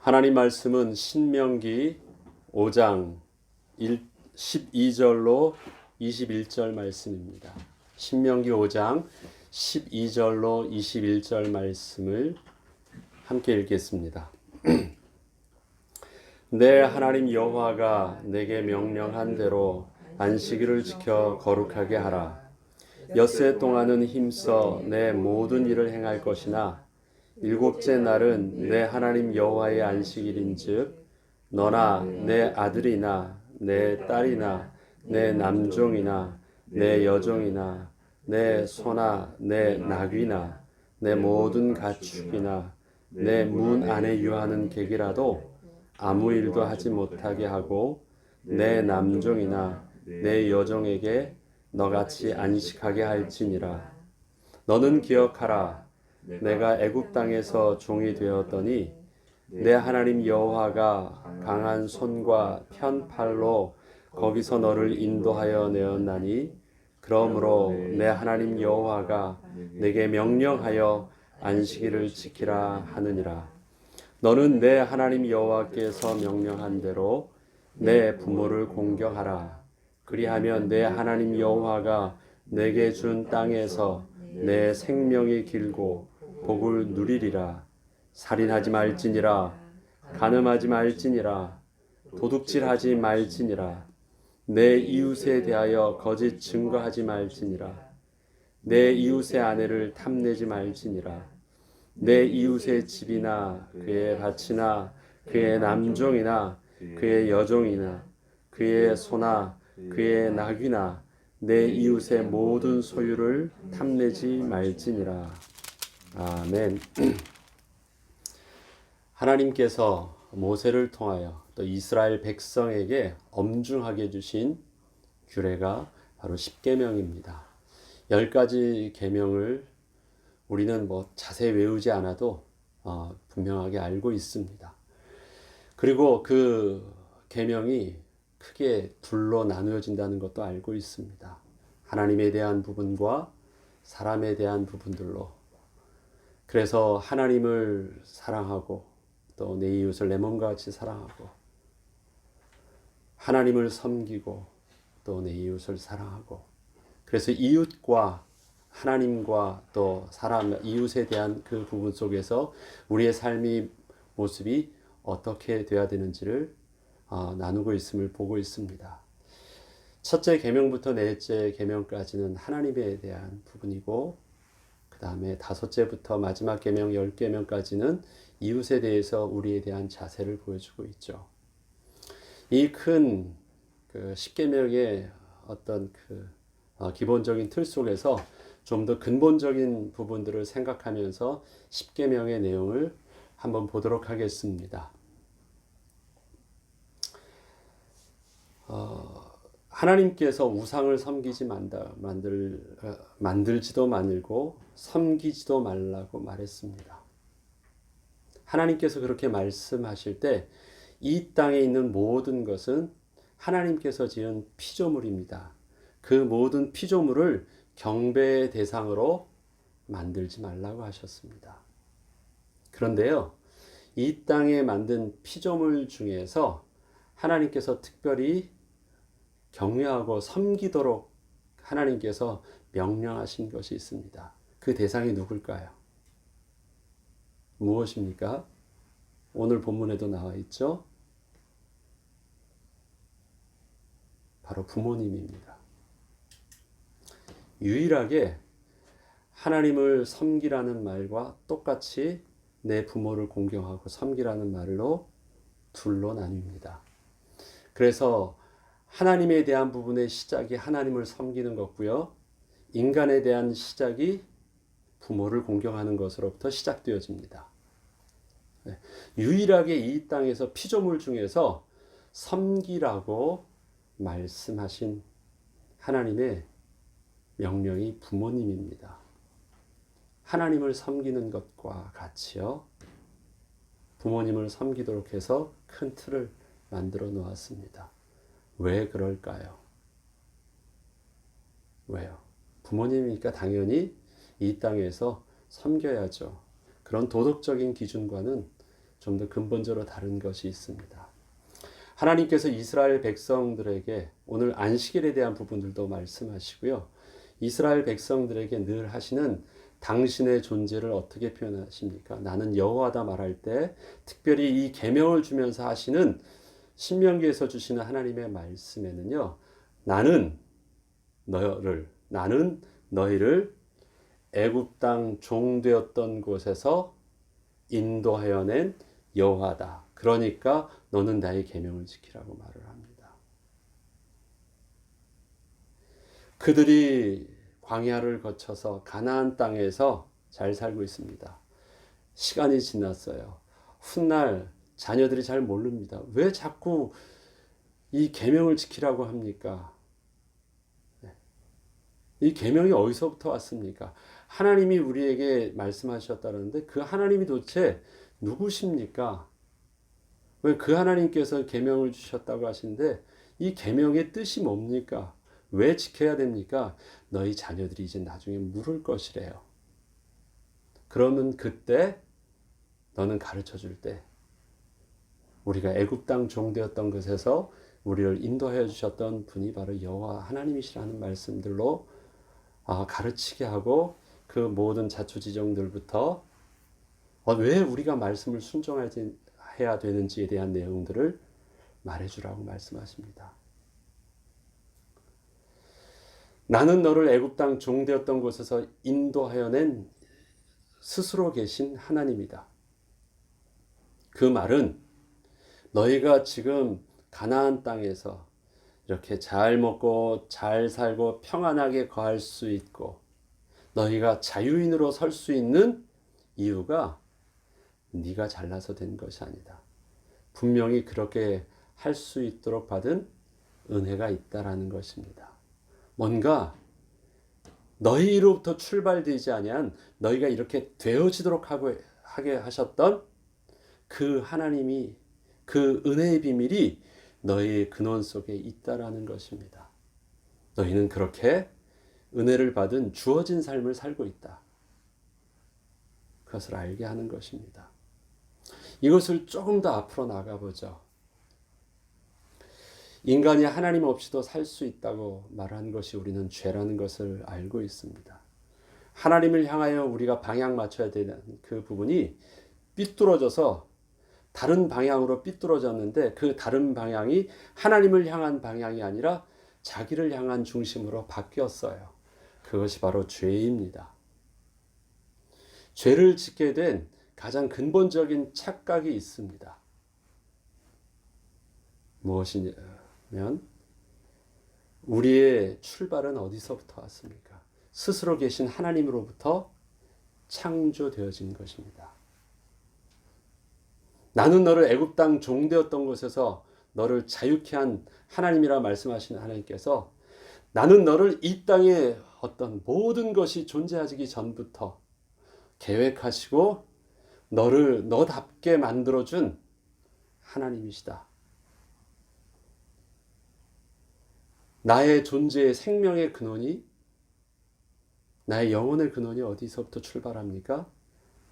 하나님 말씀은 신명기 5장 12절로 21절 말씀입니다. 신명기 5장 12절로 21절 말씀을 함께 읽겠습니다. 내 하나님 여호와가 내게 명령한 대로 안식일을 지켜 거룩하게 하라. 엿새 동안은 힘써 내 모든 일을 행할 것이나 일곱째 날은 내 하나님 여호와의 안식일인즉 너나 내 아들이나 내 딸이나 내 남종이나 내 여종이나 내 소나 내 나귀나 내 모든 가축이나 내 문 안에 유하는 객이라도 아무 일도 하지 못하게 하고 내 남종이나 내 여종에게 너같이 안식하게 할지니라. 너는 기억하라. 내가 애굽 땅에서 종이 되었더니 내 하나님 여호와가 강한 손과 편팔로 거기서 너를 인도하여 내었나니 그러므로 내 하나님 여호와가 내게 명령하여 안식일을 지키라 하느니라. 너는 내 하나님 여호와께서 명령한 대로 내 부모를 공경하라. 그리하면 내 하나님 여호와가 내게 준 땅에서 내 생명이 길고 복을 누리리라. 살인하지 말지니라. 간음하지 말지니라. 도둑질하지 말지니라. 내 이웃에 대하여 거짓 증거하지 말지니라. 내 이웃의 아내를 탐내지 말지니라. 내 이웃의 집이나 그의 밭이나 그의 남종이나 그의 여종이나 그의 소나 그의 나귀나 내 이웃의 모든 소유를 탐내지 말지니라. 아멘. 하나님께서 모세를 통하여 또 이스라엘 백성에게 엄중하게 주신 규례가 바로 십계명입니다. 10가지 계명을 우리는 자세히 외우지 않아도 분명하게 알고 있습니다. 그리고 그 계명이 크게 둘로 나누어진다는 것도 알고 있습니다. 하나님에 대한 부분과 사람에 대한 부분들로. 그래서 하나님을 사랑하고 또 내 이웃을 내 몸과 같이 사랑하고 하나님을 섬기고 또 내 이웃을 사랑하고 그래서 이웃과 하나님과 또 사람, 이웃에 대한 그 부분 속에서 우리의 삶의 모습이 어떻게 되어야 되는지를 나누고 있음을 보고 있습니다. 첫째 계명부터 넷째 계명까지는 하나님에 대한 부분이고 그 다음에 다섯째부터 마지막 계명 10계명까지는 이웃에 대해서 우리에 대한 자세를 보여주고 있죠. 이 큰 십계명의 어떤 기본적인 틀 속에서 좀 더 근본적인 부분들을 생각하면서 십계명의 내용을 한번 보도록 하겠습니다. 하나님께서 우상을 섬기지 만들지도 말고 섬기지도 말라고 말했습니다. 하나님께서 그렇게 말씀하실 때 이 땅에 있는 모든 것은 하나님께서 지은 피조물입니다. 그 모든 피조물을 경배의 대상으로 만들지 말라고 하셨습니다. 그런데요, 이 땅에 만든 피조물 중에서 하나님께서 특별히 경외하고 섬기도록 하나님께서 명령하신 것이 있습니다. 그 대상이 누굴까요? 무엇입니까? 오늘 본문에도 나와 있죠? 바로 부모님입니다. 유일하게 하나님을 섬기라는 말과 똑같이 내 부모를 공경하고 섬기라는 말로 둘로 나뉩니다. 그래서 하나님에 대한 부분의 시작이 하나님을 섬기는 것고요. 인간에 대한 시작이 부모를 공경하는 것으로부터 시작되어집니다. 유일하게 이 땅에서 피조물 중에서 섬기라고 말씀하신 하나님의 명령이 부모님입니다. 하나님을 섬기는 것과 같이요. 부모님을 섬기도록 해서 큰 틀을 만들어 놓았습니다. 왜 그럴까요? 왜요? 부모님이니까 당연히 이 땅에서 섬겨야죠. 그런 도덕적인 기준과는 좀 더 근본적으로 다른 것이 있습니다. 하나님께서 이스라엘 백성들에게 오늘 안식일에 대한 부분들도 말씀하시고요. 이스라엘 백성들에게 늘 하시는 당신의 존재를 어떻게 표현하십니까? 나는 여호와다 말할 때 특별히 이 계명을 주면서 하시는 신명기에서 주시는 하나님의 말씀에는요. 나는 너희를 애굽 땅 종되었던 곳에서 인도하여 낸 여호와다. 그러니까 너는 나의 계명을 지키라고 말을 합니다. 그들이 광야를 거쳐서 가나안 땅에서 잘 살고 있습니다. 시간이 지났어요. 훗날 자녀들이 잘 모릅니다. 왜 자꾸 이 계명을 지키라고 합니까? 이 계명이 어디서부터 왔습니까? 하나님이 우리에게 말씀하셨다는데 그 하나님이 도대체 누구십니까? 왜 그 하나님께서 계명을 주셨다고 하시는데 이 계명의 뜻이 뭡니까? 왜 지켜야 됩니까? 너희 자녀들이 이제 나중에 물을 것이래요. 그러면 그때 너는 가르쳐 줄 때 우리가 애굽 땅 종되었던 것에서 우리를 인도하여 주셨던 분이 바로 여호와 하나님이시라는 말씀들로 가르치게 하고 그 모든 자초지종들부터 왜 우리가 말씀을 순종해야 되는지에 대한 내용들을 말해주라고 말씀하십니다. 나는 너를 애굽 땅 종되었던 곳에서 인도하여 낸 스스로 계신 하나님이다. 그 말은 너희가 지금 가나안 땅에서 이렇게 잘 먹고 잘 살고 평안하게 거할 수 있고 너희가 자유인으로 설 수 있는 이유가 네가 잘나서 된 것이 아니다. 분명히 그렇게 할 수 있도록 받은 은혜가 있다라는 것입니다. 뭔가 너희로부터 출발되지 아니한 너희가 이렇게 되어지도록 하게 하셨던 그 하나님이 그 은혜의 비밀이 너희의 근원 속에 있다라는 것입니다. 너희는 그렇게 은혜를 받은 주어진 삶을 살고 있다. 그것을 알게 하는 것입니다. 이것을 조금 더 앞으로 나가보죠. 인간이 하나님 없이도 살 수 있다고 말한 것이 우리는 죄라는 것을 알고 있습니다. 하나님을 향하여 우리가 방향 맞춰야 되는 그 부분이 삐뚤어져서 다른 방향으로 삐뚤어졌는데 그 다른 방향이 하나님을 향한 방향이 아니라 자기를 향한 중심으로 바뀌었어요. 그것이 바로 죄입니다. 죄를 짓게 된 가장 근본적인 착각이 있습니다. 무엇이냐면 우리의 출발은 어디서부터 왔습니까? 스스로 계신 하나님으로부터 창조되어진 것입니다. 나는 너를 애굽 땅 종되었던 곳에서 너를 자유케 한 하나님이라 말씀하시는 하나님께서 나는 너를 이 땅에 어떤 모든 것이 존재하기 전부터 계획하시고 너를 너답게 만들어준 하나님이시다. 나의 존재의 생명의 근원이 나의 영혼의 근원이 어디서부터 출발합니까?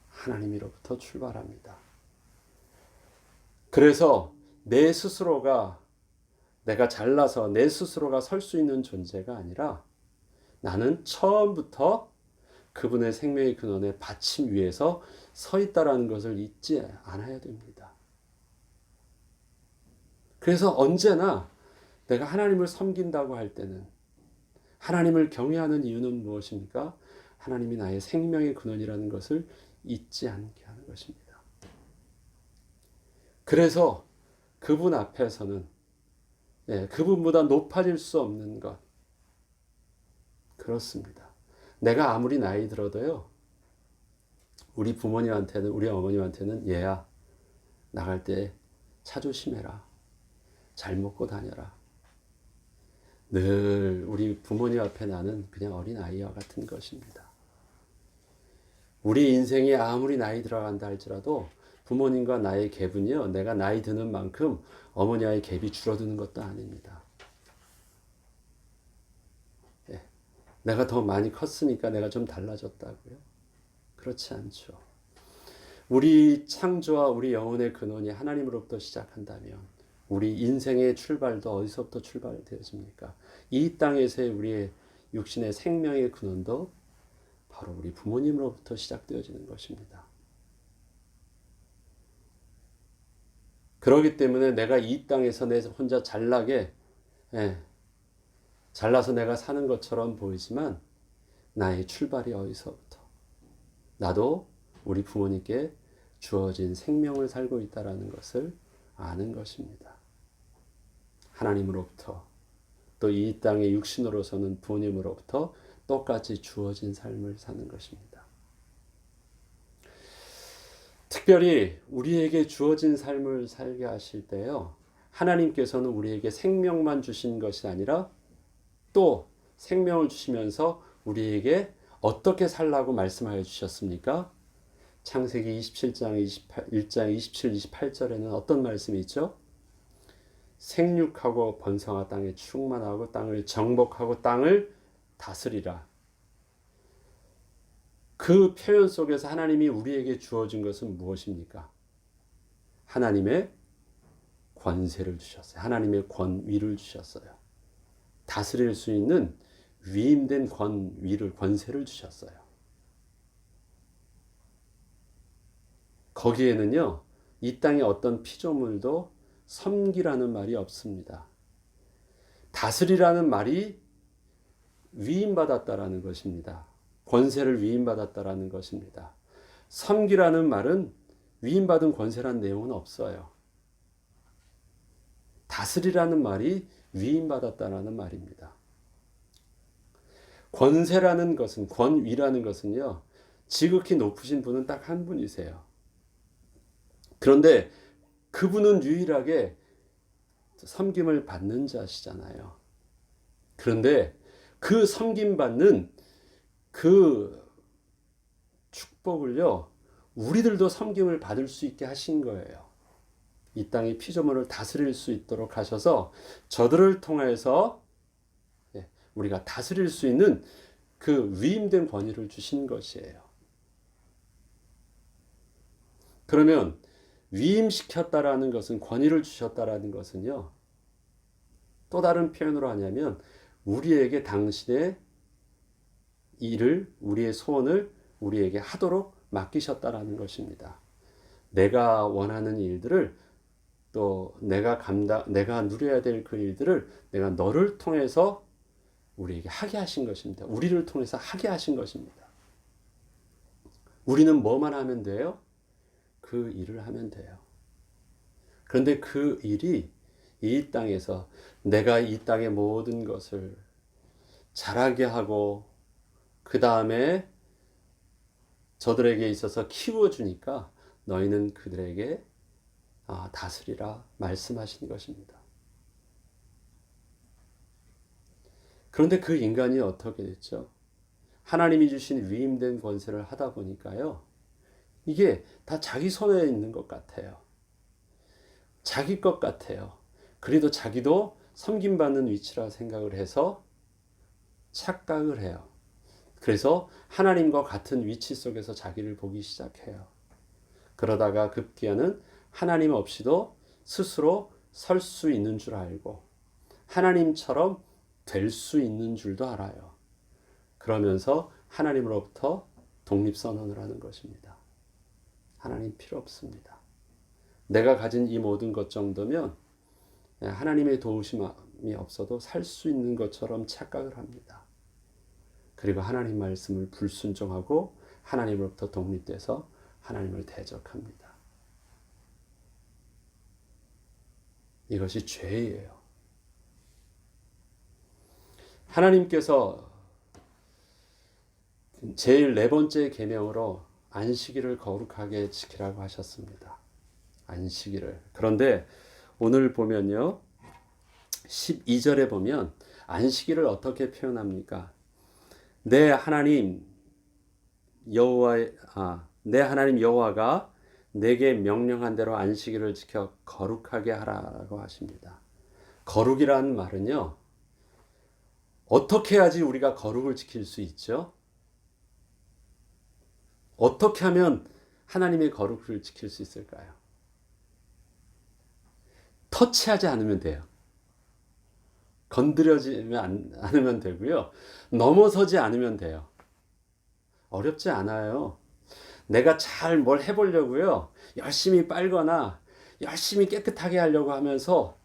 하나님으로부터 출발합니다. 그래서 내 스스로가 내가 잘나서 내 스스로가 설 수 있는 존재가 아니라 나는 처음부터 그분의 생명의 근원의 받침 위에서 서 있다라는 것을 잊지 않아야 됩니다. 그래서 언제나 내가 하나님을 섬긴다고 할 때는 하나님을 경외하는 이유는 무엇입니까? 하나님이 나의 생명의 근원이라는 것을 잊지 않게 하는 것입니다. 그래서 그분 앞에서는 그분보다 높아질 수 없는 것. 그렇습니다. 내가 아무리 나이 들어도요. 우리 부모님한테는 우리 어머님한테는 얘야 나갈 때 차 조심해라. 잘 먹고 다녀라. 늘 우리 부모님 앞에 나는 그냥 어린아이와 같은 것입니다. 우리 인생이 아무리 나이 들어간다 할지라도 부모님과 나의 갭은요. 내가 나이 드는 만큼 어머니와의 갭이 줄어드는 것도 아닙니다. 내가 더 많이 컸으니까 내가 좀 달라졌다고요? 그렇지 않죠. 우리 창조와 우리 영혼의 근원이 하나님으로부터 시작한다면 우리 인생의 출발도 어디서부터 출발되어집니까? 이 땅에서의 우리의 육신의 생명의 근원도 바로 우리 부모님으로부터 시작되어지는 것입니다. 그렇기 때문에 내가 이 땅에서 내 혼자 잘나게 잘나서 내가 사는 것처럼 보이지만 나의 출발이 어디서부터? 나도 우리 부모님께 주어진 생명을 살고 있다는 것을 아는 것입니다. 하나님으로부터 또 이 땅의 육신으로서는 부모님으로부터 똑같이 주어진 삶을 사는 것입니다. 특별히 우리에게 주어진 삶을 살게 하실 때요, 하나님께서는 우리에게 생명만 주신 것이 아니라 또 생명을 주시면서 우리에게 어떻게 살라고 말씀하여 주셨습니까? 창세기 27장 1장 27, 28절에는 어떤 말씀이 있죠? 생육하고 번성하 땅에 충만하고 땅을 정복하고 땅을 다스리라. 그 표현 속에서 하나님이 우리에게 주어진 것은 무엇입니까? 하나님의 권세를 주셨어요. 하나님의 권위를 주셨어요. 다스릴 수 있는 위임된 권세를 주셨어요. 거기에는요, 이 땅의 어떤 피조물도 섬기라는 말이 없습니다. 다스리라는 말이 위임받았다라는 것입니다. 권세를 위임받았다라는 것입니다. 섬기라는 말은 위임받은 권세란 내용은 없어요. 다스리라는 말이 위임받았다라는 말입니다. 권세라는 것은, 권위라는 것은요, 지극히 높으신 분은 딱 한 분이세요. 그런데 그분은 유일하게 섬김을 받는 자시잖아요. 그런데 그 섬김받는 그 축복을요, 우리들도 섬김을 받을 수 있게 하신 거예요. 이 땅의 피조물을 다스릴 수 있도록 하셔서 저들을 통해서 우리가 다스릴 수 있는 그 위임된 권위를 주신 것이에요. 그러면 위임시켰다라는 것은, 권위를 주셨다라는 것은요, 또 다른 표현으로 하냐면 우리에게 당신의 일을, 우리의 소원을 우리에게 하도록 맡기셨다라는 것입니다. 내가 원하는 일들을, 또 내가 누려야 될 그 일들을 내가 너를 통해서 우리에게 하게 하신 것입니다. 우리를 통해서 하게 하신 것입니다. 우리는 뭐만 하면 돼요? 그 일을 하면 돼요. 그런데 그 일이 이 땅에서 내가 이 땅의 모든 것을 자라게 하고 그 다음에 저들에게 있어서 키워주니까 너희는 그들에게 다스리라 말씀하신 것입니다. 그런데 그 인간이 어떻게 됐죠? 하나님이 주신 위임된 권세를 하다 보니까요, 이게 다 자기 손에 있는 것 같아요. 자기 것 같아요. 그래도 자기도 섬김받는 위치라 생각을 해서 착각을 해요. 그래서 하나님과 같은 위치 속에서 자기를 보기 시작해요. 그러다가 급기야는 하나님 없이도 스스로 설 수 있는 줄 알고 하나님처럼 될 수 있는 줄도 알아요. 그러면서 하나님으로부터 독립선언을 하는 것입니다. 하나님 필요 없습니다. 내가 가진 이 모든 것 정도면 하나님의 도우심이 없어도 살 수 있는 것처럼 착각을 합니다. 그리고 하나님 말씀을 불순종하고 하나님으로부터 독립돼서 하나님을 대적합니다. 이것이 죄예요. 하나님께서 제일 네 번째 계명으로 안식일을 거룩하게 지키라고 하셨습니다. 안식일을. 그런데 오늘 보면요, 12절에 보면 안식일을 어떻게 표현합니까? 내 하나님 여호와가 내게 명령한 대로 안식일을 지켜 거룩하게 하라고 하십니다. 거룩이라는 말은요, 어떻게 해야지 우리가 거룩을 지킬 수 있죠? 어떻게 하면 하나님의 거룩을 지킬 수 있을까요? 터치하지 않으면 돼요. 건드려지면 않으면 되고요. 넘어서지 않으면 돼요. 어렵지 않아요. 내가 잘 뭘 해보려고요. 열심히 빨거나 열심히 깨끗하게 하려고 하면서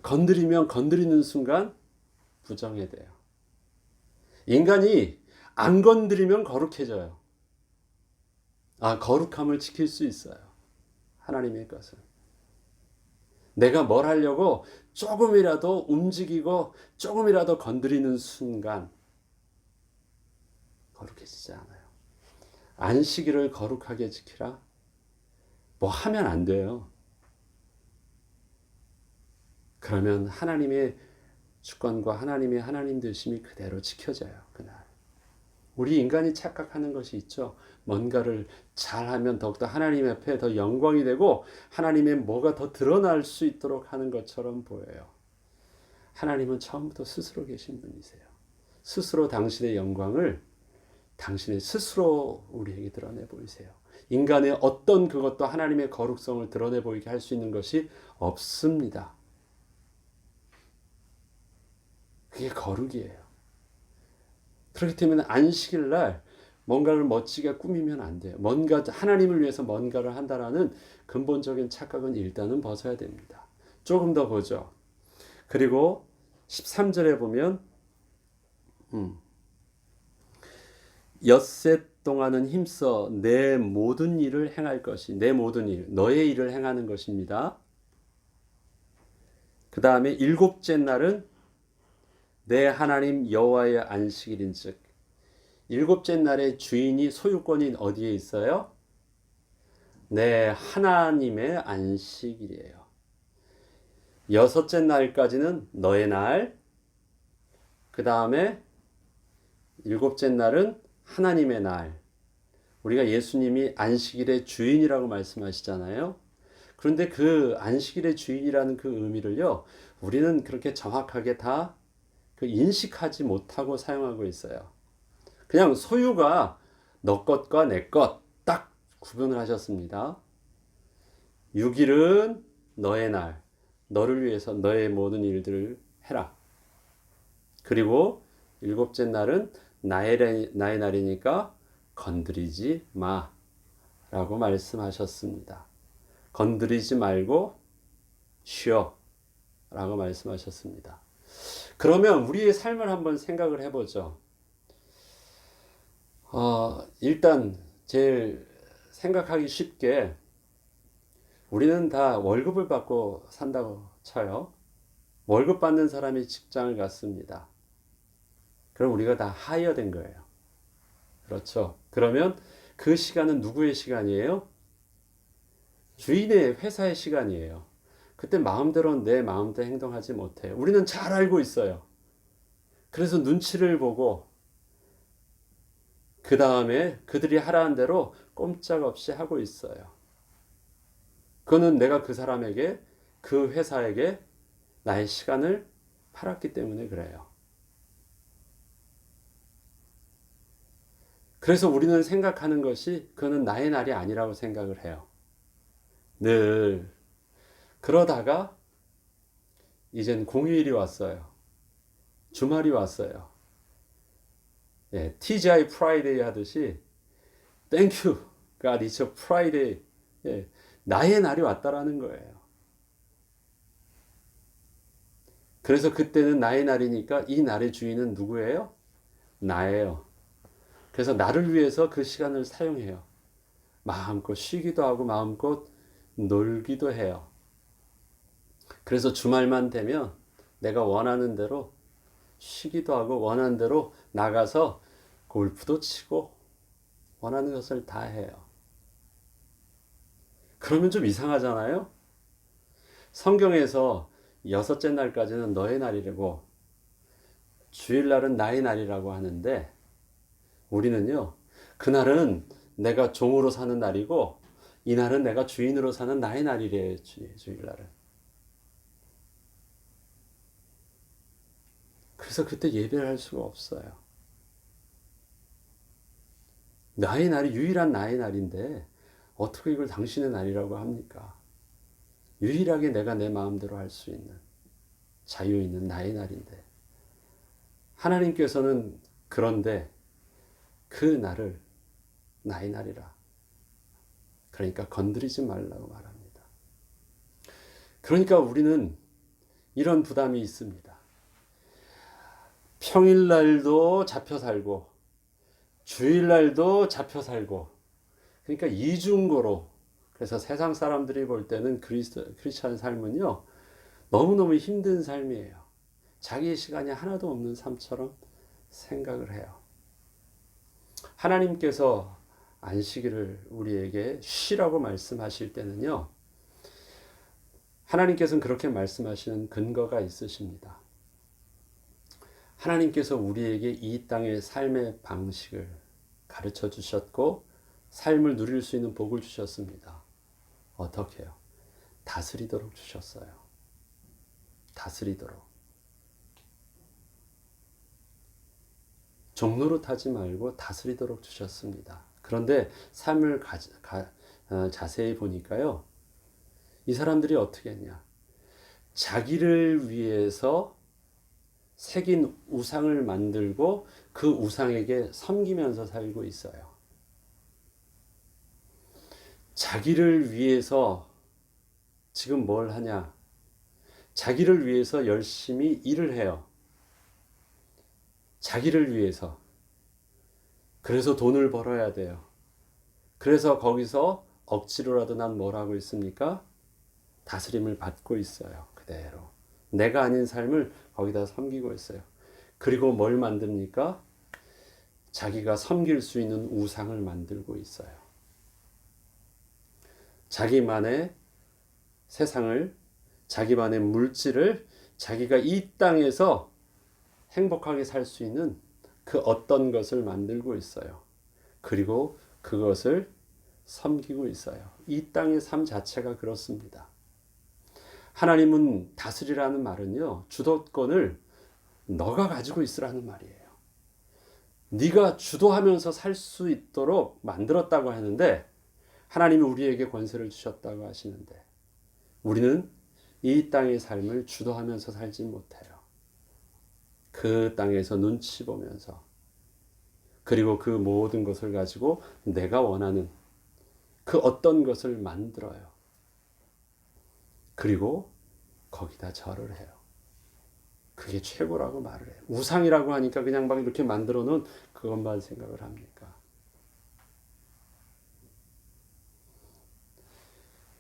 건드리면 건드리는 순간 부정해돼요. 인간이 안 건드리면 거룩해져요. 거룩함을 지킬 수 있어요. 하나님의 것은. 내가 뭘 하려고 조금이라도 움직이고 조금이라도 건드리는 순간 거룩해지지 않아요. 안식일을 거룩하게 지키라? 뭐 하면 안 돼요. 그러면 하나님의 주권과 하나님의 하나님 되심이 그대로 지켜져요. 그날. 우리 인간이 착각하는 것이 있죠. 뭔가를 잘하면 더욱더 하나님 앞에 더 영광이 되고 하나님의 뭐가 더 드러날 수 있도록 하는 것처럼 보여요. 하나님은 처음부터 스스로 계신 분이세요. 스스로 당신의 영광을 당신의 스스로 우리에게 드러내 보이세요. 인간의 어떤 그것도 하나님의 거룩성을 드러내 보이게 할 수 있는 것이 없습니다. 그게 거룩이에요. 그렇기 때문에 안식일 날 뭔가를 멋지게 꾸미면 안 돼요. 뭔가 하나님을 위해서 뭔가를 한다라는 근본적인 착각은 일단은 벗어야 됩니다. 조금 더 보죠. 그리고 13절에 보면 엿새 동안은 힘써 내 모든 일을 행할 것이 내 모든 일, 너의 일을 행하는 것입니다. 그 다음에 일곱째 날은 내 하나님 여호와의 안식일인즉 일곱째 날의 주인이 소유권이 어디에 있어요? 내 하나님의 안식일이에요. 여섯째 날까지는 너의 날, 그 다음에 일곱째 날은 하나님의 날. 우리가 예수님이 안식일의 주인이라고 말씀하시잖아요. 그런데 그 안식일의 주인이라는 그 의미를요, 우리는 그렇게 정확하게 다 인식하지 못하고 사용하고 있어요. 그냥 소유가 너 것과 내 것 딱 구분을 하셨습니다. 6일은 너의 날, 너를 위해서 너의 모든 일들을 해라. 그리고 일곱째 날은 나의 날이니까 건드리지 마 라고 말씀하셨습니다. 건드리지 말고 쉬어 라고 말씀하셨습니다. 그러면 우리의 삶을 한번 생각을 해보죠. 일단 제일 생각하기 쉽게 우리는 다 월급을 받고 산다고 쳐요. 월급 받는 사람이 직장을 갔습니다. 그럼 우리가 다 하이어된 거예요. 그렇죠. 그러면 그 시간은 누구의 시간이에요? 주인의 회사의 시간이에요. 그때 마음대로 내 마음대로 행동하지 못해요. 우리는 잘 알고 있어요. 그래서 눈치를 보고 그 다음에 그들이 하라는 대로 꼼짝없이 하고 있어요. 그거는 내가 그 사람에게, 그 회사에게 나의 시간을 팔았기 때문에 그래요. 그래서 우리는 생각하는 것이 그거는 나의 날이 아니라고 생각을 해요. 늘. 그러다가 이젠 공휴일이 왔어요. 주말이 왔어요. 예, TGI 프라이데이 하듯이 Thank you, God, it's a Friday. 예, 나의 날이 왔다라는 거예요. 그래서 그때는 나의 날이니까 이 날의 주인은 누구예요? 나예요. 그래서 나를 위해서 그 시간을 사용해요. 마음껏 쉬기도 하고 마음껏 놀기도 해요. 그래서 주말만 되면 내가 원하는 대로 쉬기도 하고 원하는 대로 나가서 골프도 치고 원하는 것을 다 해요. 그러면 좀 이상하잖아요? 성경에서 여섯째 날까지는 너의 날이라고 주일날은 나의 날이라고 하는데 우리는요, 그날은 내가 종으로 사는 날이고 이날은 내가 주인으로 사는 나의 날이래요. 주일날은. 그래서 그때 예배를 할 수가 없어요. 나의 날이 유일한 나의 날인데 어떻게 이걸 당신의 날이라고 합니까? 유일하게 내가 내 마음대로 할 수 있는 자유 있는 나의 날인데 하나님께서는 그런데 그 날을 나의 날이라. 그러니까 건드리지 말라고 말합니다. 그러니까 우리는 이런 부담이 있습니다. 평일날도 잡혀 살고 주일날도 잡혀 살고 그러니까 이중고로. 그래서 세상 사람들이 볼 때는 크리스찬 삶은요 너무너무 힘든 삶이에요. 자기의 시간이 하나도 없는 삶처럼 생각을 해요. 하나님께서 안식일을 우리에게 쉬라고 말씀하실 때는요 하나님께서는 그렇게 말씀하시는 근거가 있으십니다. 하나님께서 우리에게 이 땅의 삶의 방식을 가르쳐 주셨고 삶을 누릴 수 있는 복을 주셨습니다. 어떻게요? 다스리도록 주셨어요. 다스리도록. 종노릇하지 말고 다스리도록 주셨습니다. 그런데 삶을 자세히 보니까요. 이 사람들이 어떻게 했냐. 자기를 위해서 새긴 우상을 만들고 그 우상에게 섬기면서 살고 있어요. 자기를 위해서 지금 뭘 하냐? 자기를 위해서 열심히 일을 해요. 자기를 위해서. 그래서 돈을 벌어야 돼요. 그래서 거기서 억지로라도 난 뭘 하고 있습니까? 다스림을 받고 있어요. 그대로. 내가 아닌 삶을 거기다 섬기고 있어요. 그리고 뭘 만듭니까? 자기가 섬길 수 있는 우상을 만들고 있어요. 자기만의 세상을, 자기만의 물질을 자기가 이 땅에서 행복하게 살 수 있는 그 어떤 것을 만들고 있어요. 그리고 그것을 섬기고 있어요. 이 땅의 삶 자체가 그렇습니다. 하나님은 다스리라는 말은요. 주도권을 너가 가지고 있으라는 말이에요. 네가 주도하면서 살 수 있도록 만들었다고 하는데 하나님이 우리에게 권세를 주셨다고 하시는데 우리는 이 땅의 삶을 주도하면서 살지 못해요. 그 땅에서 눈치 보면서 그리고 그 모든 것을 가지고 내가 원하는 그 어떤 것을 만들어요. 그리고 거기다 절을 해요. 그게 최고라고 말을 해요. 우상이라고 하니까 그냥 막 이렇게 만들어 놓은 그것만 생각을 합니까?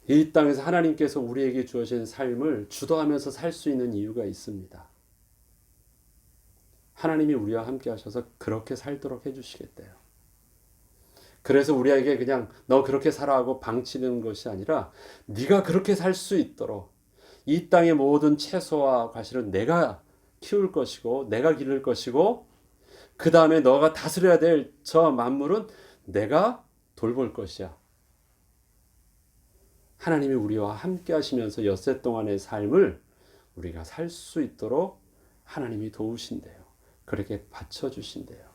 이 땅에서 하나님께서 우리에게 주어진 삶을 주도하면서 살 수 있는 이유가 있습니다. 하나님이 우리와 함께 하셔서 그렇게 살도록 해주시겠대요. 그래서 우리에게 그냥 너 그렇게 살아하고 방치는 것이 아니라 네가 그렇게 살 수 있도록 이 땅의 모든 채소와 과실은 내가 키울 것이고 내가 기를 것이고 그 다음에 너가 다스려야 될 저 만물은 내가 돌볼 것이야. 하나님이 우리와 함께 하시면서 엿새 동안의 삶을 우리가 살 수 있도록 하나님이 도우신대요. 그렇게 받쳐주신대요.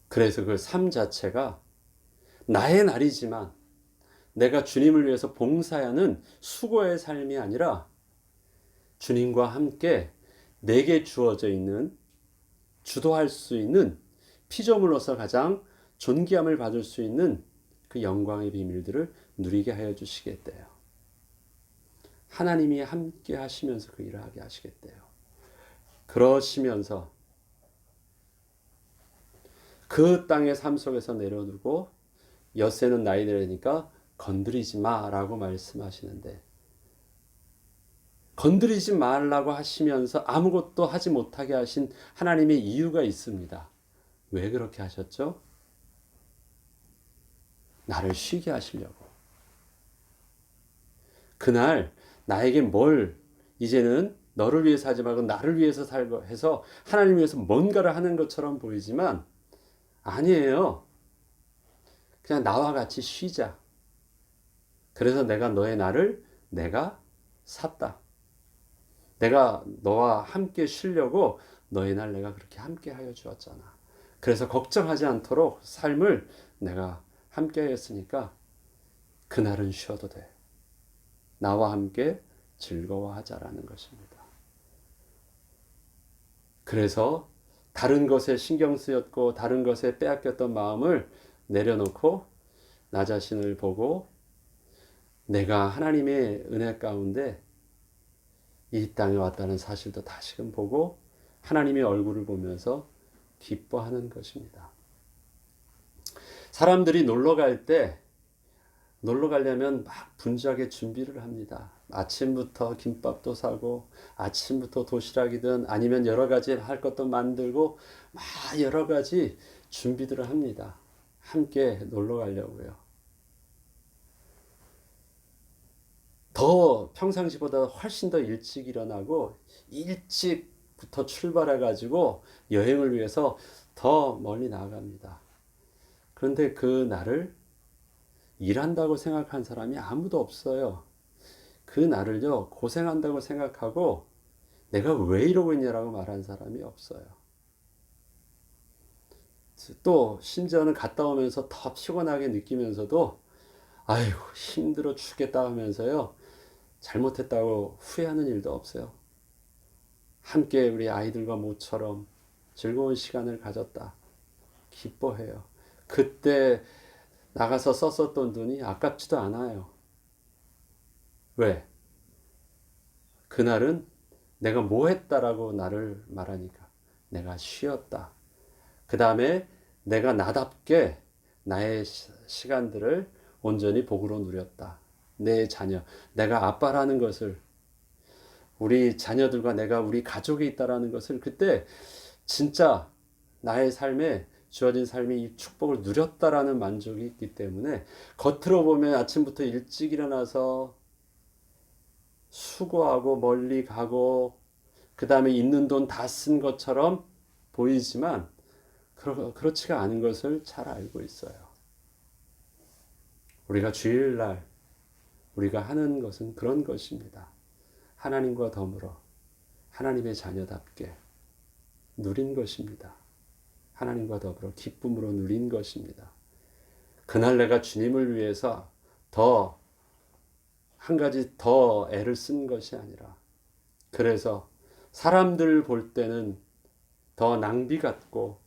그래서 그 삶 자체가 나의 날이지만 내가 주님을 위해서 봉사하는 수고의 삶이 아니라 주님과 함께 내게 주어져 있는 주도할 수 있는 피조물로서 가장 존귀함을 받을 수 있는 그 영광의 비밀들을 누리게 하여 주시겠대요. 하나님이 함께 하시면서 그 일을 하게 하시겠대요. 그러시면서 그 땅의 삶 속에서 내려두고 엿새는 나이 되니까 건드리지 마라고 말씀하시는데 건드리지 말라고 하시면서 아무것도 하지 못하게 하신 하나님의 이유가 있습니다. 왜 그렇게 하셨죠? 나를 쉬게 하시려고. 그날 나에게 뭘 이제는 너를 위해서 하지 말고 나를 위해서 살고 해서 하나님 위해서 뭔가를 하는 것처럼 보이지만 아니에요. 그냥 나와 같이 쉬자. 그래서 내가 너의 날을 내가 샀다. 내가 너와 함께 쉬려고 너의 날 내가 그렇게 함께 하여 주었잖아. 그래서 걱정하지 않도록 삶을 내가 함께 했으니까 그날은 쉬어도 돼. 나와 함께 즐거워하자라는 것입니다. 그래서 다른 것에 신경 쓰였고 다른 것에 빼앗겼던 마음을 내려놓고 나 자신을 보고 내가 하나님의 은혜 가운데 이 땅에 왔다는 사실도 다시금 보고 하나님의 얼굴을 보면서 기뻐하는 것입니다. 사람들이 놀러 가려면 막 분주하게 준비를 합니다. 아침부터 김밥도 사고 아침부터 도시락이든 아니면 여러 가지 할 것도 만들고 막 여러 가지 준비들을 합니다. 함께 놀러 가려고요. 더 평상시보다 훨씬 더 일찍 일어나고 일찍부터 출발해 가지고 여행을 위해서 더 멀리 나아갑니다. 그런데 그 날을 일한다고 생각한 사람이 아무도 없어요. 그 날을요 고생한다고 생각하고 내가 왜 이러고 있냐라고 말한 사람이 없어요. 또 심지어는 갔다 오면서 더 피곤하게 느끼면서도 아이고 힘들어 죽겠다 하면서요 잘못했다고 후회하는 일도 없어요. 함께 우리 아이들과 모처럼 즐거운 시간을 가졌다. 기뻐해요. 그때 나가서 썼었던 돈이 아깝지도 않아요. 왜? 그날은 내가 뭐 했다라고 나를 말하니까 내가 쉬었다. 그 다음에 내가 나답게 나의 시간들을 온전히 복으로 누렸다. 내 자녀, 내가 아빠라는 것을 우리 자녀들과 내가 우리 가족이 있다라는 것을 그때 진짜 나의 삶에 주어진 삶이 이 축복을 누렸다라는 만족이 있기 때문에 겉으로 보면 아침부터 일찍 일어나서 수고하고 멀리 가고 그 다음에 있는 돈 다 쓴 것처럼 보이지만 그렇지가 않은 것을 잘 알고 있어요. 우리가 주일날 우리가 하는 것은 그런 것입니다. 하나님과 더불어 하나님의 자녀답게 누린 것입니다. 하나님과 더불어 기쁨으로 누린 것입니다. 그날 내가 주님을 위해서 더 한 가지 더 애를 쓴 것이 아니라 그래서 사람들 볼 때는 더 낭비 같고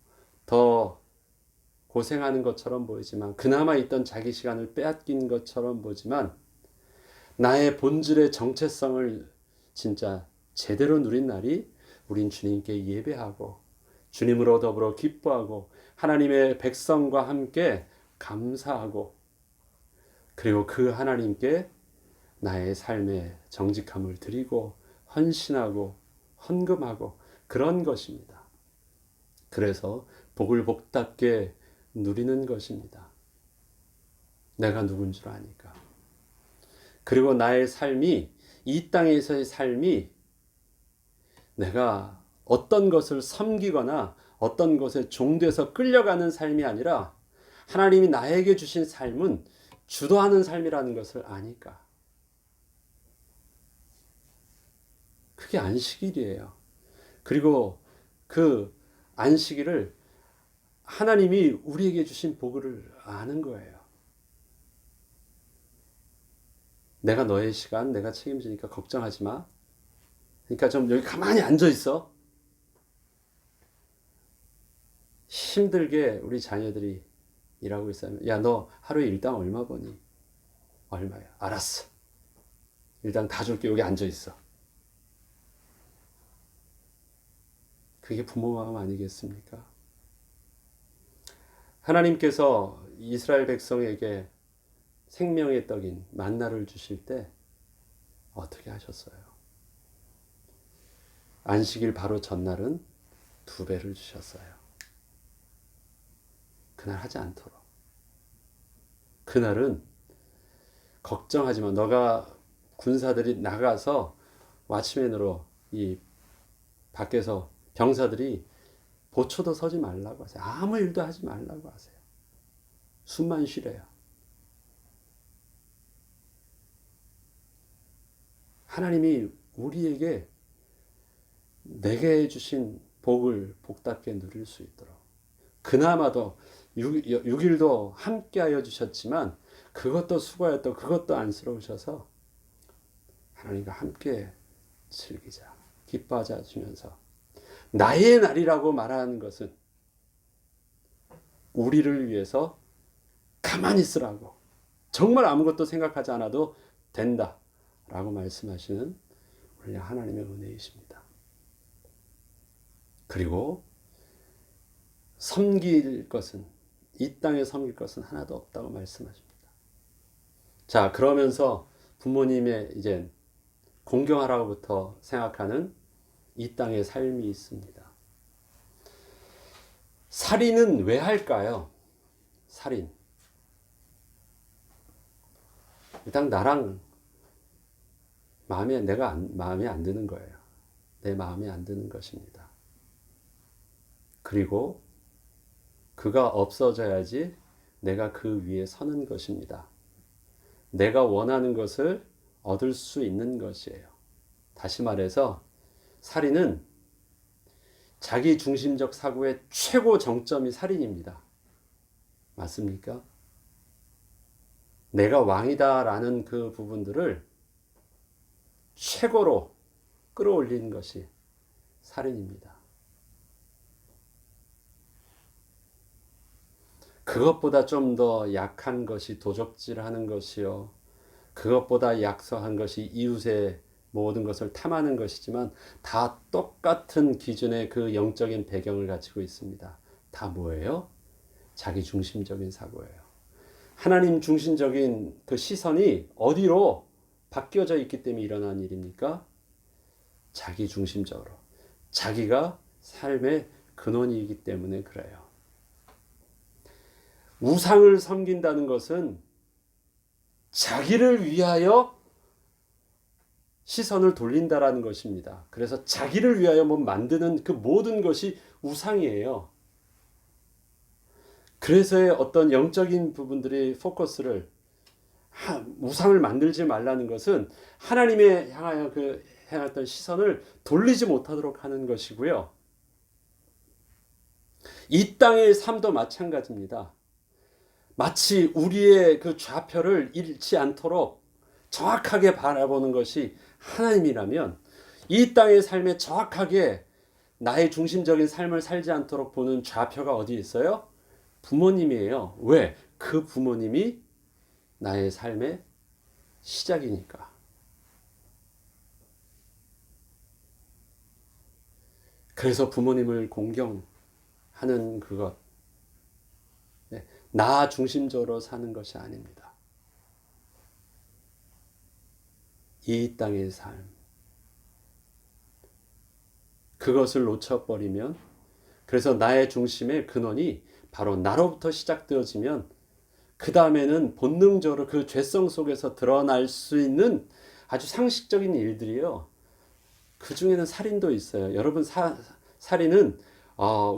더 고생하는 것처럼 보이지만 그나마 있던 자기 시간을 빼앗긴 것처럼 보지만 나의 본질의 정체성을 진짜 제대로 누린 날이 우린 주님께 예배하고 주님으로 더불어 기뻐하고 하나님의 백성과 함께 감사하고 그리고 그 하나님께 나의 삶의 정직함을 드리고 헌신하고 헌금하고 그런 것입니다. 그래서 복을 복답게 누리는 것입니다. 내가 누군 줄 아니까. 그리고 나의 삶이 이 땅에서의 삶이 내가 어떤 것을 섬기거나 어떤 것에 종돼서 끌려가는 삶이 아니라 하나님이 나에게 주신 삶은 주도하는 삶이라는 것을 아니까. 그게 안식일이에요. 그리고 그 안식일을 하나님이 우리에게 주신 복을 아는 거예요. 내가 너의 시간 내가 책임지니까 걱정하지 마. 그러니까 좀 여기 가만히 앉아 있어. 힘들게 우리 자녀들이 일하고 있으면 야, 너 하루에 일당 얼마 버니? 얼마야? 알았어. 일당 다 줄게. 여기 앉아 있어. 그게 부모 마음 아니겠습니까? 하나님께서 이스라엘 백성에게 생명의 떡인 만나를 주실 때 어떻게 하셨어요? 안식일 바로 전날은 2배를 주셨어요. 그날 하지 않도록. 그날은 걱정하지 마. 너가 군사들이 나가서 왓츠맨으로 이 밖에서 병사들이 보초도 서지 말라고 하세요. 아무 일도 하지 말라고 하세요. 숨만 쉬래요. 하나님이 우리에게 내게 주신 복을 복답게 누릴 수 있도록 그나마도 6일도 함께하여 주셨지만 그것도 수고였던 그것도 안쓰러우셔서 하나님과 함께 즐기자, 기뻐하자 주면서 나의 날이라고 말하는 것은 우리를 위해서 가만히 있으라고, 정말 아무것도 생각하지 않아도 된다라고 말씀하시는 우리 하나님의 은혜이십니다. 그리고 섬길 것은, 이 땅에 섬길 것은 하나도 없다고 말씀하십니다. 자, 그러면서 부모님의 이제 공경하라고부터 생각하는 이 땅의 삶이 있습니다. 살인은 왜 할까요? 살인. 일단 나랑 마음에 안 드는 거예요. 내 마음에 안 드는 것입니다. 그리고 그가 없어져야지 내가 그 위에 서는 것입니다. 내가 원하는 것을 얻을 수 있는 것이에요. 다시 말해서 살인은 자기 중심적 사고의 최고 정점이 살인입니다. 맞습니까? 내가 왕이다라는 그 부분들을 최고로 끌어올리는 것이 살인입니다. 그것보다 좀 더 약한 것이 도적질하는 것이요. 그것보다 약소한 것이 이웃의 모든 것을 탐하는 것이지만 다 똑같은 기준의 그 영적인 배경을 가지고 있습니다. 다 뭐예요? 자기 중심적인 사고예요. 하나님 중심적인 그 시선이 어디로 바뀌어져 있기 때문에 일어난 일입니까? 자기 중심적으로. 자기가 삶의 근원이기 때문에 그래요. 우상을 섬긴다는 것은 자기를 위하여 시선을 돌린다라는 것입니다. 그래서 자기를 위하여 만드는 그 모든 것이 우상이에요. 그래서의 어떤 영적인 부분들이 포커스를 우상을 만들지 말라는 것은 하나님의 향하여 향했던 시선을 돌리지 못하도록 하는 것이고요. 이 땅의 삶도 마찬가지입니다. 마치 우리의 그 좌표를 잃지 않도록 정확하게 바라보는 것이 하나님이라면 이 땅의 삶에 정확하게 나의 중심적인 삶을 살지 않도록 보는 좌표가 어디 있어요? 부모님이에요. 왜? 그 부모님이 나의 삶의 시작이니까. 그래서 부모님을 공경하는 그것, 나 중심적으로 사는 것이 아닙니다. 이 땅의 삶, 그것을 놓쳐버리면, 그래서 나의 중심의 근원이 바로 나로부터 시작되어지면 그 다음에는 본능적으로 그 죄성 속에서 드러날 수 있는 아주 상식적인 일들이요. 그 중에는 살인도 있어요. 여러분, 살인은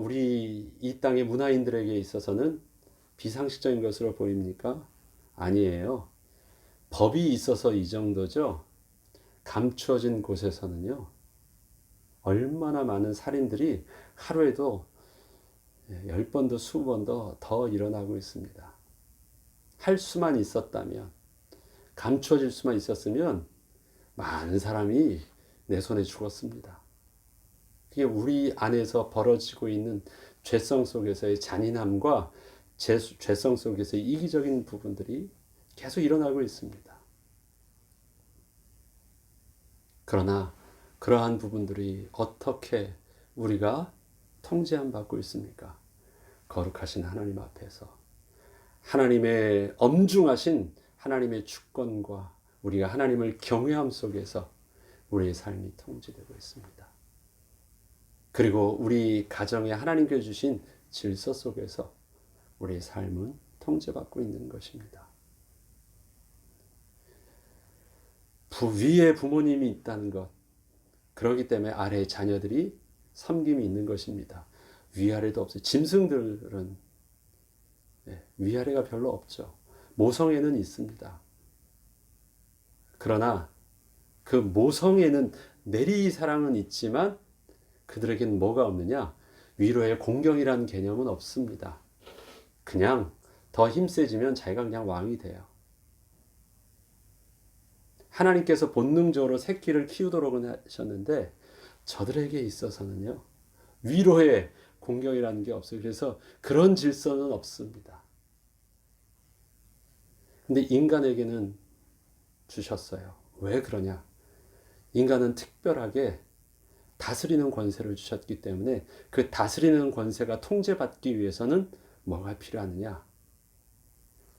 우리 이 땅의 문화인들에게 있어서는 비상식적인 것으로 보입니까? 아니에요. 법이 있어서 이 정도죠. 감추어진 곳에서는요. 얼마나 많은 살인들이 하루에도 10번도 20번도 더 일어나고 있습니다. 할 수만 있었다면, 감추어질 수만 있었으면 많은 사람이 내 손에 죽었습니다. 그게 우리 안에서 벌어지고 있는 죄성 속에서의 잔인함과 죄성 속에서의 이기적인 부분들이 계속 일어나고 있습니다. 그러나 그러한 부분들이 어떻게 우리가 통제함 받고 있습니까? 거룩하신 하나님 앞에서 하나님의 엄중하신 하나님의 주권과 우리가 하나님을 경외함 속에서 우리의 삶이 통제되고 있습니다. 그리고 우리 가정에 하나님께 주신 질서 속에서 우리의 삶은 통제받고 있는 것입니다. 위에 부모님이 있다는 것, 그렇기 때문에 아래의 자녀들이 섬김이 있는 것입니다. 위아래도 없어요. 짐승들은 위아래가 별로 없죠. 모성애는 있습니다. 그러나 그 모성애는 내리사랑은 있지만 그들에게는 뭐가 없느냐? 위로의 공경이라는 개념은 없습니다. 그냥 더 힘세지면 자기가 그냥 왕이 돼요. 하나님께서 본능적으로 새끼를 키우도록 하셨는데 저들에게 있어서는요. 위로의 공경이라는 게 없어요. 그래서 그런 질서는 없습니다. 근데 인간에게는 주셨어요. 왜 그러냐? 인간은 특별하게 다스리는 권세를 주셨기 때문에 그 다스리는 권세가 통제받기 위해서는 뭐가 필요하느냐?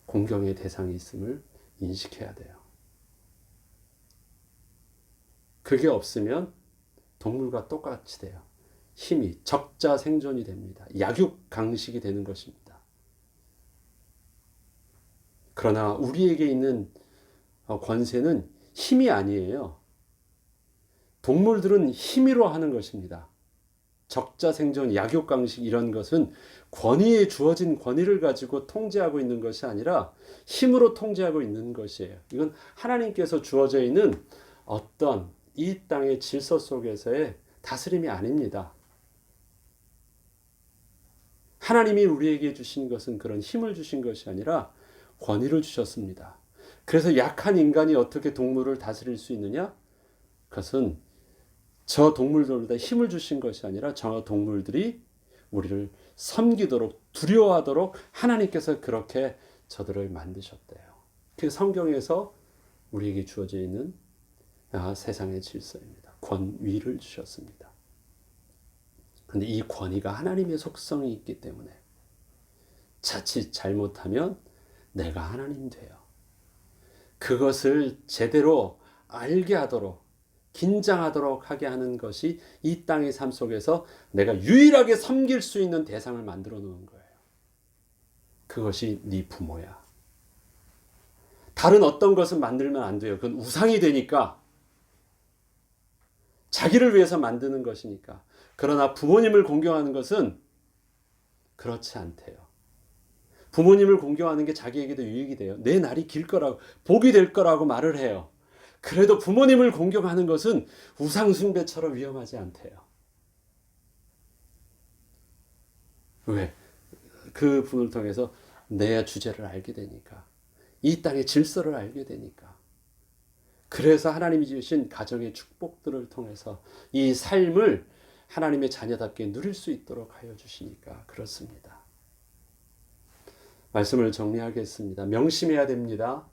공경의 대상이 있음을 인식해야 돼요. 그게 없으면 동물과 똑같이 돼요. 힘이 적자 생존이 됩니다. 약육강식이 되는 것입니다. 그러나 우리에게 있는 권세는 힘이 아니에요. 동물들은 힘으로 하는 것입니다. 적자 생존, 약육강식 이런 것은 권위에 주어진 권위를 가지고 통제하고 있는 것이 아니라 힘으로 통제하고 있는 것이에요. 이건 하나님께서 주어져 있는 어떤 이 땅의 질서 속에서의 다스림이 아닙니다. 하나님이 우리에게 주신 것은 그런 힘을 주신 것이 아니라 권위를 주셨습니다. 그래서 약한 인간이 어떻게 동물을 다스릴 수 있느냐? 그것은 저 동물들보다 힘을 주신 것이 아니라 저 동물들이 우리를 섬기도록 두려워하도록 하나님께서 그렇게 저들을 만드셨대요. 그 성경에서 우리에게 주어져 있는 세상의 질서입니다. 권위를 주셨습니다. 그런데 이 권위가 하나님의 속성이 있기 때문에 자칫 잘못하면 내가 하나님 돼요. 그것을 제대로 알게 하도록 긴장하도록 하게 하는 것이 이 땅의 삶 속에서 내가 유일하게 섬길 수 있는 대상을 만들어 놓은 거예요. 그것이 네 부모야. 다른 어떤 것은 만들면 안 돼요. 그건 우상이 되니까. 자기를 위해서 만드는 것이니까. 그러나 부모님을 공경하는 것은 그렇지 않대요. 부모님을 공경하는 게 자기에게도 유익이 돼요. 내 날이 길 거라고, 복이 될 거라고 말을 해요. 그래도 부모님을 공경하는 것은 우상숭배처럼 위험하지 않대요. 왜? 그 분을 통해서 내 주제를 알게 되니까. 이 땅의 질서를 알게 되니까. 그래서 하나님이 주신 가정의 축복들을 통해서 이 삶을 하나님의 자녀답게 누릴 수 있도록 하여 주시니까 그렇습니다. 말씀을 정리하겠습니다. 명심해야 됩니다.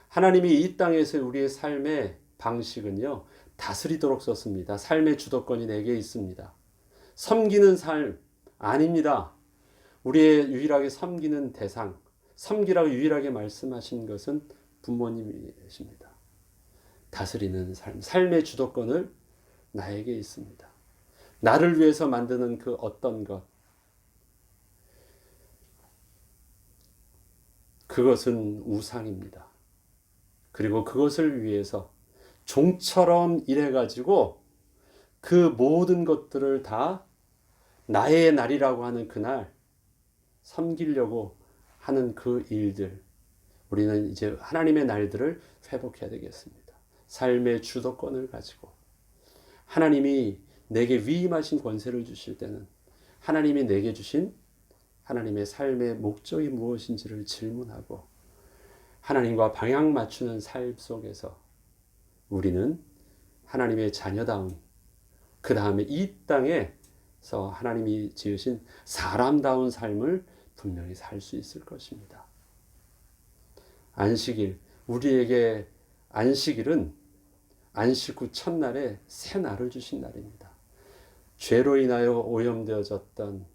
하나님이 이 땅에서 우리의 삶의 방식은요, 다스리도록 썼습니다. 삶의 주도권이 내게 있습니다. 섬기는 삶 아닙니다. 우리의 유일하게 섬기는 대상, 섬기라고 유일하게 말씀하신 것은 부모님이십니다. 다스리는 삶, 삶의 주도권을 나에게 있습니다. 나를 위해서 만드는 그 어떤 것, 그것은 우상입니다. 그리고 그것을 위해서 종처럼 일해가지고 그 모든 것들을 다 나의 날이라고 하는 그날 섬기려고 하는 그 일들, 우리는 이제 하나님의 날들을 회복해야 되겠습니다. 삶의 주도권을 가지고 하나님이 내게 위임하신 권세를 주실 때는 하나님이 내게 주신 하나님의 삶의 목적이 무엇인지를 질문하고 하나님과 방향 맞추는 삶 속에서 우리는 하나님의 자녀다운, 그 다음에 이 땅에서 하나님이 지으신 사람다운 삶을 분명히 살 수 있을 것입니다. 안식일, 우리에게 안식일은 안식 후 첫날에 새 날을 주신 날입니다. 죄로 인하여 오염되어졌던,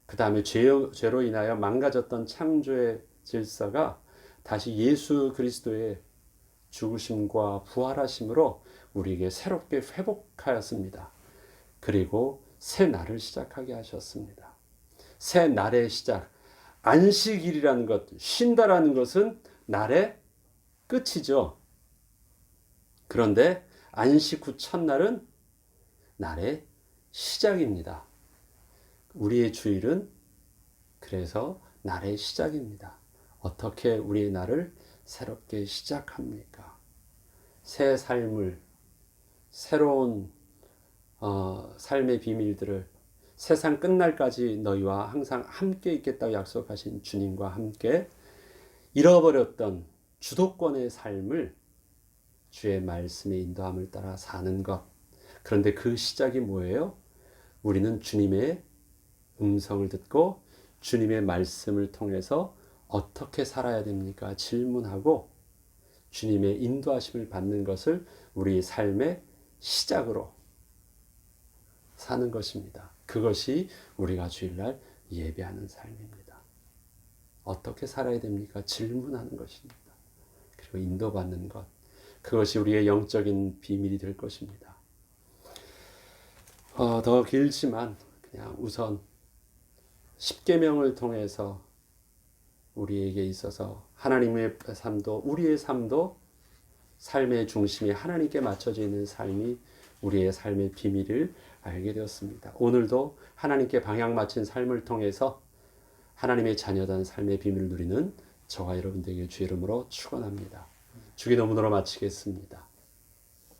그 다음에 죄로 인하여 망가졌던 창조의 질서가 다시 예수 그리스도의 죽으심과 부활하심으로 우리에게 새롭게 회복하였습니다. 그리고 새 날을 시작하게 하셨습니다. 새 날의 시작, 안식일이라는 것, 쉰다라는 것은 날의 끝이죠. 그런데 안식 후 첫날은 날의 시작입니다. 우리의 주일은 그래서 날의 시작입니다. 어떻게 우리의 날을 새롭게 시작합니까? 새 삶을, 새로운 삶의 비밀들을 세상 끝날까지 너희와 항상 함께 있겠다고 약속하신 주님과 함께 잃어버렸던 주도권의 삶을 주의 말씀의 인도함을 따라 사는 것. 그런데 그 시작이 뭐예요? 우리는 주님의 음성을 듣고 주님의 말씀을 통해서 어떻게 살아야 됩니까? 질문하고 주님의 인도하심을 받는 것을 우리 삶의 시작으로 사는 것입니다. 그것이 우리가 주일날 예배하는 삶입니다. 어떻게 살아야 됩니까? 질문하는 것입니다. 그리고 인도받는 것. 그것이 우리의 영적인 비밀이 될 것입니다. 더 길지만 그냥 우선 십계명을 통해서 우리에게 있어서 하나님의 삶도 우리의 삶도 삶의 중심이 하나님께 맞춰져 있는 삶이 우리의 삶의 비밀을 알게 되었습니다. 오늘도 하나님께 방향 맞춘 삶을 통해서 하나님의 자녀된 삶의 비밀을 누리는 저와 여러분 되길 주의 이름으로 축원합니다. 주기도문으로 마치겠습니다.